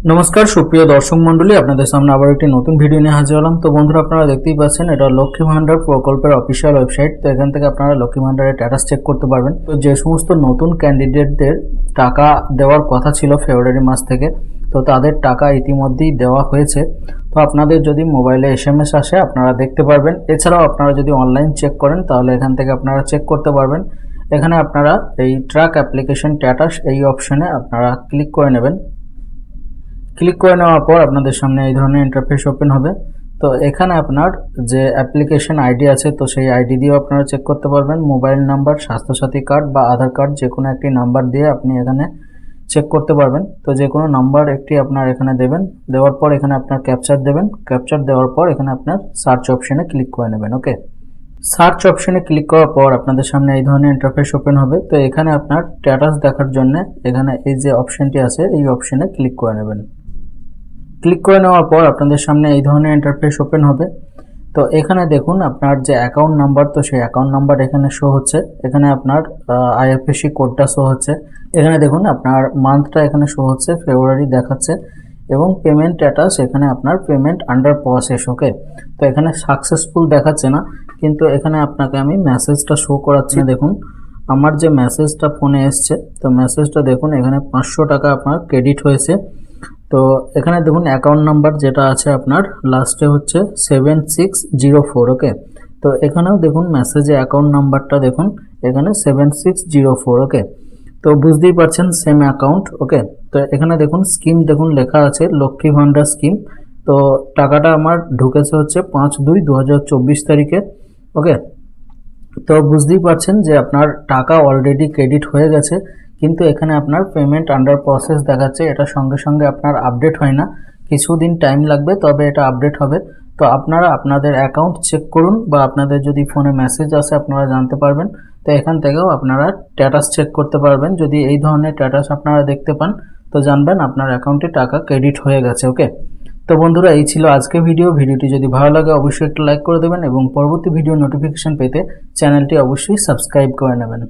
নমস্কার সুপ্রিয় দর্শক মণ্ডলী, আপনাদের সামনে আবার একটি নতুন ভিডিও নিয়ে হাজির হলাম। তো বন্ধুরা, আপনারা দেখতেই পাচ্ছেন এটা লক্ষ্মী ভান্ডার প্রকল্পের অফিসিয়াল ওয়েবসাইট। তো এখান থেকে আপনারা লক্ষ্মী ভান্ডারের স্ট্যাটাস চেক করতে পারবেন। তো যে সমস্ত নতুন ক্যান্ডিডেটদের টাকা দেওয়ার কথা ছিল ফেব্রুয়ারি মাস থেকে, তো তাদের টাকা ইতিমধ্যেই দেওয়া হয়েছে। তো আপনাদের যদি মোবাইলে SMS আসে আপনারা দেখতে পারবেন। এছাড়াও আপনারা যদি অনলাইন চেক করেন তাহলে এখান থেকে আপনারা চেক করতে পারবেন। এখানে আপনারা এই ট্র্যাক অ্যাপ্লিকেশন স্ট্যাটাস এই অপশনে আপনারা ক্লিক করে নেবেন। ক্লিক করে নেওয়ার পর আপনাদের সামনে এই ধরনের ইন্টারফেস ওপেন হবে। তো এখানে আপনার যে অ্যাপ্লিকেশন আইডি আছে, তো সেই আইডি দিয়েও আপনারা চেক করতে পারবেন। মোবাইল নাম্বার, স্বাস্থ্যসাথী কার্ড বা আধার কার্ড যে কোনো একটি নাম্বার দিয়ে আপনি এখানে চেক করতে পারবেন। তো যে কোনো নাম্বার একটি আপনার এখানে দেবেন। দেওয়ার পর এখানে আপনার ক্যাপচার দেবেন। ক্যাপচার দেওয়ার পর এখানে আপনার সার্চ অপশনে ক্লিক করে নেবেন। ওকে, সার্চ অপশনে ক্লিক করার পর আপনাদের সামনে এই ধরনের ইন্টারফেস ওপেন হবে। তো এখানে আপনার স্ট্যাটাস দেখার জন্য এখানে এই যে অপশনটি আছে এই অপশনে ক্লিক করে নেবেন। ক্লিক করে নেওয়ার পর আপনাদের সামনে এই ধরনের ইন্টারফেস ওপেন হবে। তো এখানে দেখুন আপনার যে অ্যাকাউন্ট নাম্বার, তো সেই অ্যাকাউন্ট নাম্বার এখানে শো হচ্ছে। এখানে আপনার IFSC কোডটা শো হচ্ছে। এখানে দেখুন আপনার মান্থটা এখানে শো হচ্ছে, ফেব্রুয়ারি দেখাচ্ছে। এবং পেমেন্ট স্ট্যাটাস এখানে আপনার পেমেন্ট আন্ডার প্রসেস। ওকে, তো এখানে সাকসেসফুল দেখাচ্ছে না, কিন্তু এখানে আপনাকে আমি মেসেজটা শো করাচ্ছি। দেখুন আমার যে মেসেজটা ফোনে এসছে, তো মেসেজটা দেখুন এখানে 500 টাকা আপনার ক্রেডিট হয়েছে। তো এখানে দেখুন অ্যাকাউন্ট নাম্বার যেটা আছে আপনার লাস্টে হচ্ছে 7604। ওকে, তো এখানেও দেখুন মেসেজে অ্যাকাউন্ট নাম্বারটা দেখুন এখানে 7604। ওকে, তো বুঝতেই পারছেন সেম অ্যাকাউন্ট। ওকে, তো এখানে দেখুন স্কিম দেখুন লেখা আছে লক্ষ্মী ভান্ডার স্কিম। তো টাকাটা আমার ঢুকেছে হচ্ছে 5/2/2024 তারিখে। ওকে, তো বুঝতেই পারছেন যে আপনার টাকা অলরেডি ক্রেডিট হয়ে গেছে, কিন্তু এখানে আপনার পেমেন্ট আন্ডার প্রসেস দেখাচ্ছে। এটা সঙ্গে সঙ্গে আপনার আপডেট হয় না, কিছুদিন টাইম লাগবে, তবে এটা আপডেট হবে। তো আপনারা আপনাদের অ্যাকাউন্ট চেক করুন, বা আপনাদের যদি ফোনে মেসেজ আসে আপনারা জানতে পারবেন। তো এখান থেকেও আপনারা স্ট্যাটাস চেক করতে পারবেন। যদি এই ধরনের স্ট্যাটাস আপনারা দেখতে পান তো জানবেন আপনার অ্যাকাউন্টে টাকা ক্রেডিট হয়ে গেছে। ওকে, তো বন্ধুরা এই ছিল আজকে ভিডিওটি যদি ভালো লাগে অবশ্যই একটা লাইক করে দেবেন এবং পরবর্তী ভিডিও নোটিফিকেশন পেতে চ্যানেলটি অবশ্যই সাবস্ক্রাইব করে নেবেন।